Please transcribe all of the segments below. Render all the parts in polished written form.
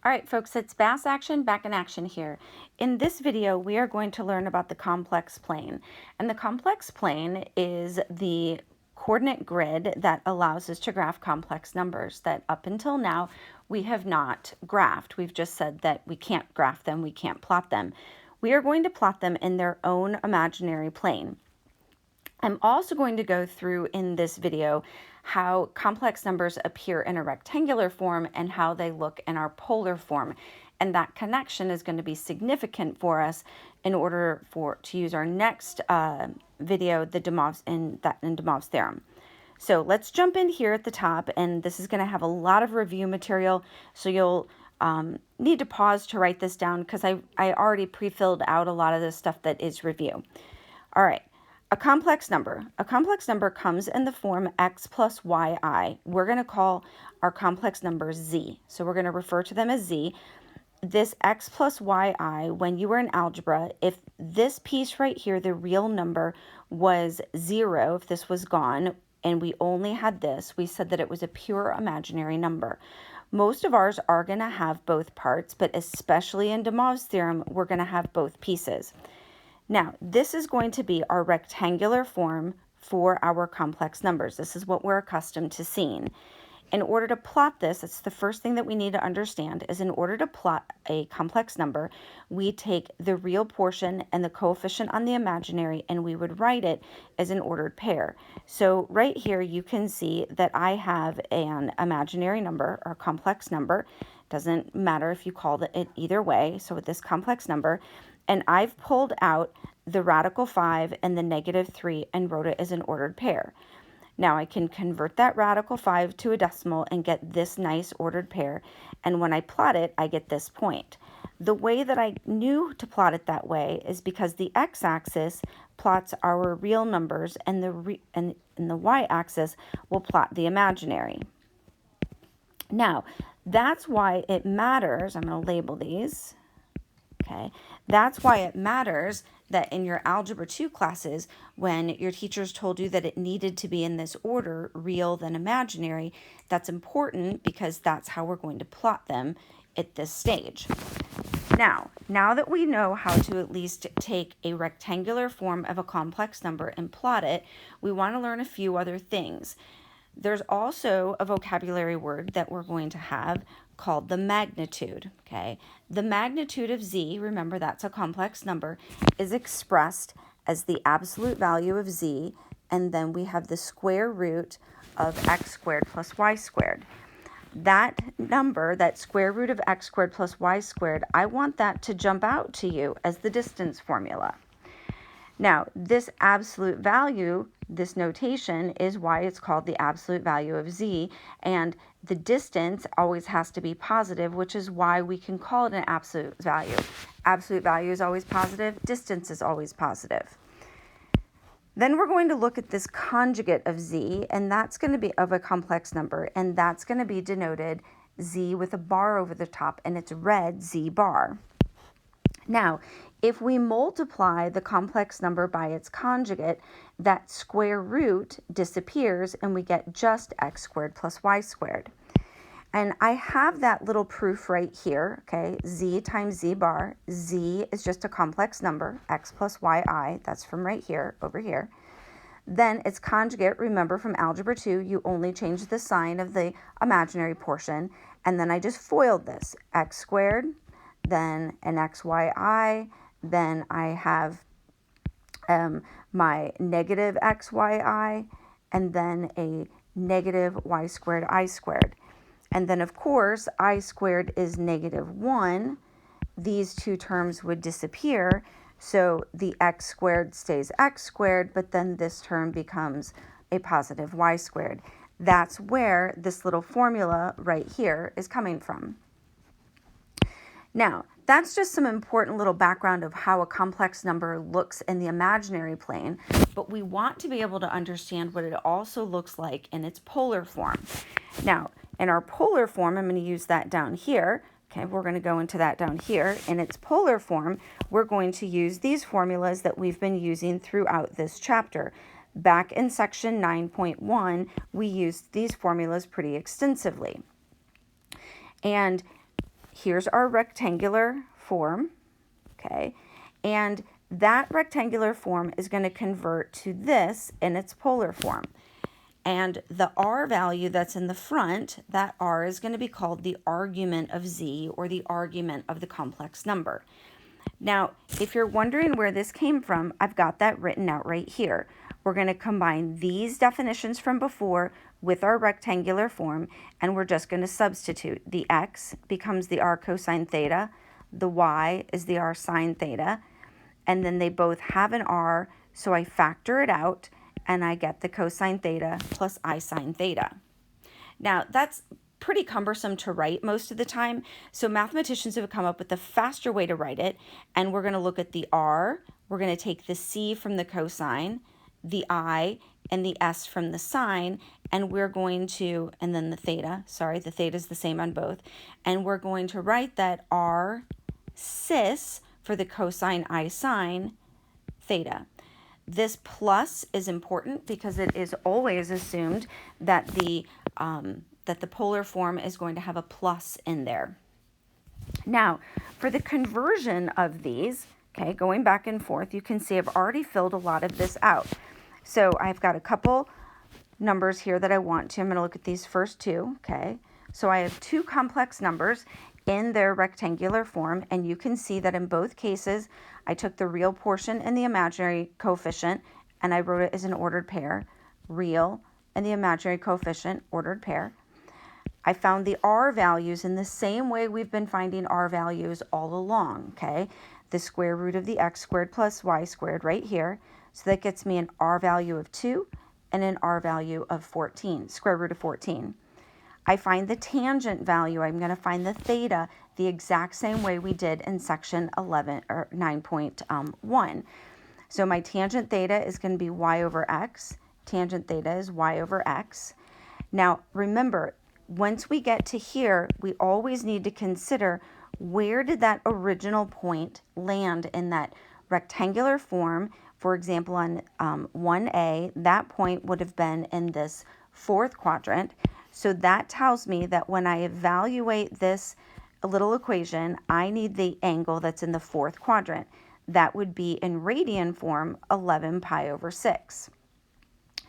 All right, folks, it's Bass Action back in action here. In this video, we are going to learn about the complex plane. And the complex plane is the coordinate grid that allows us to graph complex numbers that up until now we have not graphed. We've just said that we can't graph them, we can't plot them. We are going to plot them in their own imaginary plane. I'm also going to go through in this video how complex numbers appear in a rectangular form and how they look in our polar form. And that connection is going to be significant for us in order to use our next video, the de Moivre's theorem. So let's jump in here at the top, and this is going to have a lot of review material, so you'll need to pause to write this down because I already pre-filled out a lot of this stuff that is review. All right. A complex number. A complex number comes in the form x plus yi. We're going to call our complex numbers z. So we're going to refer to them as z. This x plus yi, when you were in algebra, if this piece right here, the real number, was 0, if this was gone, and we only had this, we said that it was a pure imaginary number. Most of ours are going to have both parts, but especially in de Moivre's theorem, we're going to have both pieces. Now, this is going to be our rectangular form for our complex numbers. This is what we're accustomed to seeing. In order to plot this, it's the first thing that we need to understand is in order to plot a complex number, we take the real portion and the coefficient on the imaginary, and we would write it as an ordered pair. So right here, you can see that I have an imaginary number or complex number. Doesn't matter if you called it either way. So with this complex number, and I've pulled out the radical 5 and the negative 3 and wrote it as an ordered pair. Now I can convert that radical 5 to a decimal and get this nice ordered pair. And when I plot it, I get this point. The way that I knew to plot it that way is because the x-axis plots our real numbers and the y-axis will plot the imaginary. Now, that's why it matters. I'm going to label these. Okay, that's why it matters that in your Algebra 2 classes, when your teachers told you that it needed to be in this order, real then imaginary, that's important because that's how we're going to plot them at this stage. Now that we know how to at least take a rectangular form of a complex number and plot it, we want to learn a few other things. There's also a vocabulary word that we're going to have called the magnitude, okay? The magnitude of z, remember that's a complex number, is expressed as the absolute value of z, and then we have the square root of x squared plus y squared. That number, that square root of x squared plus y squared, I want that to jump out to you as the distance formula. Now, this absolute value, this notation, is why it's called the absolute value of z, and the distance always has to be positive, which is why we can call it an absolute value. Absolute value is always positive, distance is always positive. Then we're going to look at this conjugate of z, and that's going to be of a complex number, and that's going to be denoted z with a bar over the top, and it's red z bar. Now, if we multiply the complex number by its conjugate, that square root disappears and we get just x squared plus y squared. And I have that little proof right here, okay? Z times z bar. Z is just a complex number, x plus yi. That's from right here, over here. Then its conjugate, remember from Algebra 2, you only change the sign of the imaginary portion. And then I just FOILed this, x squared, then an xyi, then I have my negative xyi, and then a negative y squared I squared. And then, of course, I squared is negative 1. These two terms would disappear, so the x squared stays x squared, but then this term becomes a positive y squared. That's where this little formula right here is coming from. Now, that's just some important little background of how a complex number looks in the imaginary plane, but we want to be able to understand what it also looks like in its polar form. Now, in our polar form, I'm going to use that down here. Okay, we're going to go into that down here. In its polar form, we're going to use these formulas that we've been using throughout this chapter. Back in section 9.1, we used these formulas pretty extensively. And here's our rectangular form, okay? And that rectangular form is going to convert to this in its polar form. And the r value that's in the front, that r is going to be called the argument of z, or the argument of the complex number. Now, if you're wondering where this came from, I've got that written out right here. We're going to combine these definitions from before with our rectangular form, and we're just going to substitute. The x becomes the r cosine theta, the y is the r sine theta, and then they both have an r, so I factor it out, and I get the cosine theta plus I sine theta. Now, that's pretty cumbersome to write most of the time, so mathematicians have come up with a faster way to write it, and we're going to look at the r, we're going to take the c from the cosine, the I, and the s from the sine, and we're going to, and then the theta, sorry, the theta is the same on both, and we're going to write that r cis for the cosine I sine theta. This plus is important because it is always assumed that the polar form is going to have a plus in there. Now, for the conversion of these, okay, going back and forth, you can see I've already filled a lot of this out. So I've got a couple numbers here that I want to. I'm going to look at these first two, okay? So I have two complex numbers in their rectangular form, and you can see that in both cases, I took the real portion and the imaginary coefficient, and I wrote it as an ordered pair, real and the imaginary coefficient, ordered pair. I found the r values in the same way we've been finding r values all along, okay? The square root of the x squared plus y squared right here. So that gets me an r value of 2 and an r value of 14, square root of 14. I find the tangent value. I'm going to find the theta the exact same way we did in section 11 or 9.1. So my tangent theta is going to be y over x. Tangent theta is y over x. Now remember, once we get to here, we always need to consider where did that original point land in that rectangular form. For example, on 1a, that point would have been in this fourth quadrant. So that tells me that when I evaluate this little equation, I need the angle that's in the fourth quadrant. That would be in radian form, 11 pi over 6.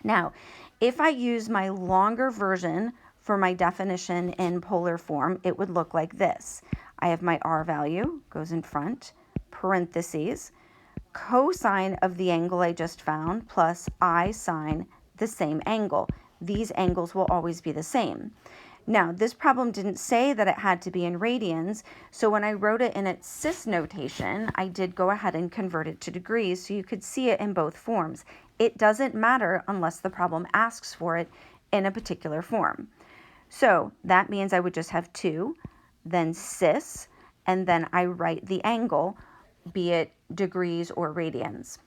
Now, if I use my longer version for my definition in polar form, it would look like this. I have my r value, goes in front, parentheses, cosine of the angle I just found plus I sine the same angle. These angles will always be the same. Now, this problem didn't say that it had to be in radians, so when I wrote it in its cis notation, I did go ahead and convert it to degrees so you could see it in both forms. It doesn't matter unless the problem asks for it in a particular form. So that means I would just have 2, then cis, and then I write the angle, be it degrees or radians.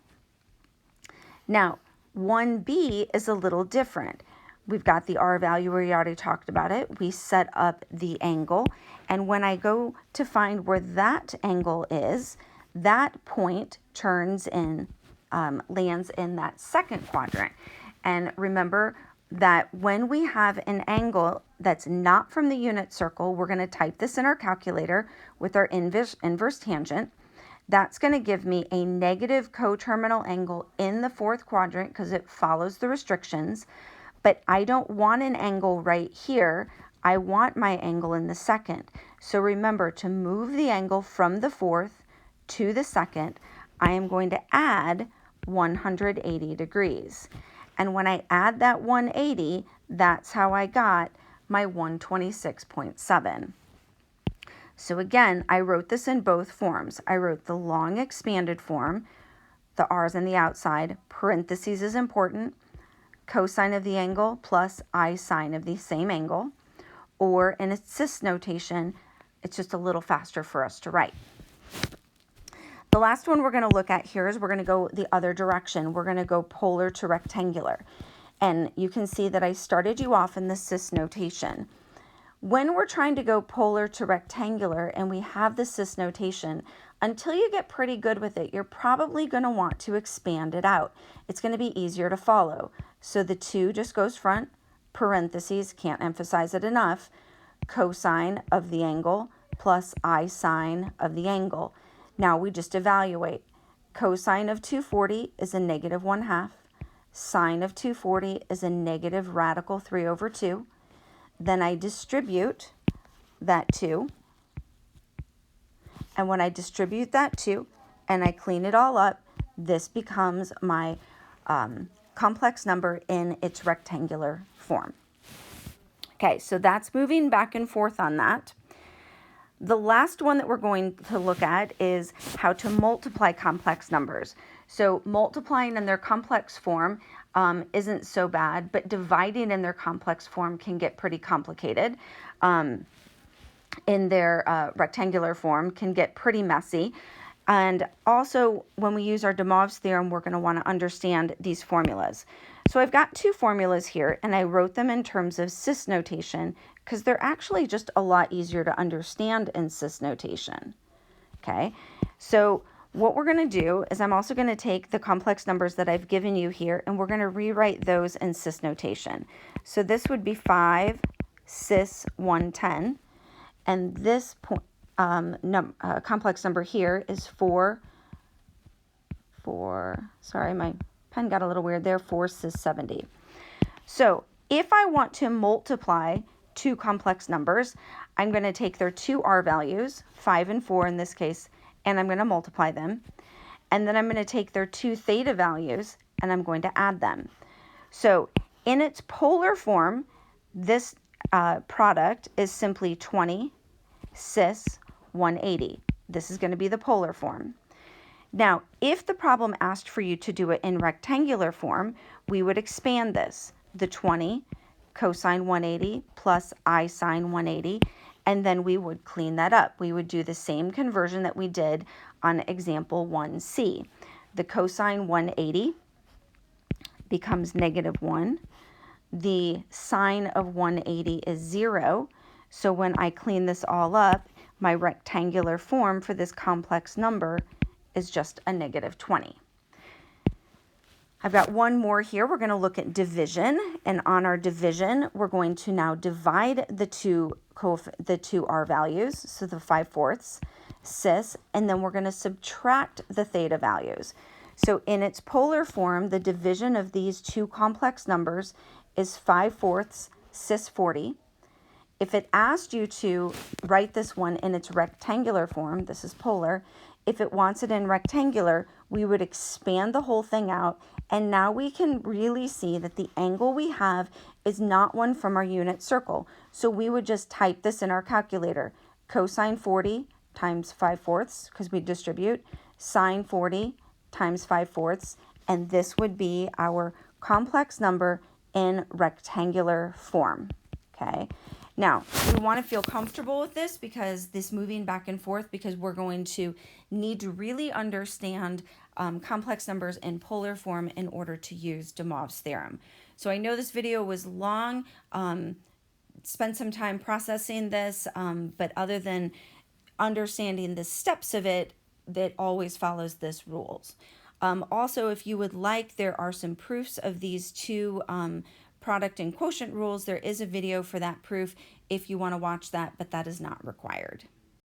Now, 1b is a little different. We've got the r value, we already talked about it. We set up the angle, and when I go to find where that angle is, that point turns in, lands in that second quadrant. And remember that when we have an angle that's not from the unit circle, we're going to type this in our calculator with our inverse tangent. That's going to give me a negative coterminal angle in the fourth quadrant because it follows the restrictions. But I don't want an angle right here. I want my angle in the second. So remember, to move the angle from the fourth to the second, I am going to add 180 degrees. And when I add that 180, that's how I got my 126.7. So again, I wrote this in both forms. I wrote the long expanded form, the r's on the outside, parentheses is important, cosine of the angle plus I sine of the same angle, or in its cis notation, it's just a little faster for us to write. The last one we're going to look at here is we're going to go the other direction. We're going to go polar to rectangular. And you can see that I started you off in the cis notation. When we're trying to go polar to rectangular and we have the cis notation, until you get pretty good with it, you're probably going to want to expand it out. It's going to be easier to follow. So the 2 just goes front, parentheses, can't emphasize it enough, cosine of the angle plus I sine of the angle. Now we just evaluate. Cosine of 240 is a negative 1/2. Sine of 240 is a negative radical 3/2. Then I distribute that 2. And when I distribute that 2 and I clean it all up, this becomes my complex number in its rectangular form. Okay, so that's moving back and forth on that. The last one that we're going to look at is how to multiply complex numbers. So multiplying in their complex form isn't so bad, but dividing in their complex form can get pretty complicated. In their rectangular form can get pretty messy. And also, when we use our de Moivre's theorem, we're going to want to understand these formulas. So I've got two formulas here, and I wrote them in terms of cis notation because they're actually just a lot easier to understand in cis notation. Okay, so what we're going to do is I'm also going to take the complex numbers that I've given you here, and we're going to rewrite those in cis notation. So this would be 5 cis 110. And this complex number here is 4, sorry, my pen got a little weird there, 4 cis 70. So if I want to multiply two complex numbers, I'm going to take their two R values, 5 and 4 in this case, and I'm going to multiply them. And then I'm going to take their two theta values, and I'm going to add them. So in its polar form, this product is simply 20 cis 180. This is going to be the polar form. Now, if the problem asked for you to do it in rectangular form, we would expand this, the 20 cosine 180 plus I sine 180, and then we would clean that up. We would do the same conversion that we did on example 1C. The cosine 180 becomes negative 1. The sine of 180 is 0. So when I clean this all up, my rectangular form for this complex number is just a negative 20. I've got one more here. We're going to look at division. And on our division, we're going to now divide the two R values, so the 5/4 cis, and then we're going to subtract the theta values. So in its polar form, the division of these two complex numbers is 5/4 cis 40. If it asked you to write this one in its rectangular form, this is polar, if it wants it in rectangular, we would expand the whole thing out, and now we can really see that the angle we have is not one from our unit circle. So we would just type this in our calculator. Cosine 40 times 5/4, because we distribute, sine 40 times 5/4, and this would be our complex number in rectangular form, okay? Now, we want to feel comfortable with this because this moving back and forth, because we're going to need to really understand complex numbers in polar form in order to use de Moivre's theorem. So I know this video was long, spent some time processing this, but other than understanding the steps of it, that always follows this rules. Also, if you would like, there are some proofs of these two product and quotient rules. There is a video for that proof if you want to watch that, but that is not required.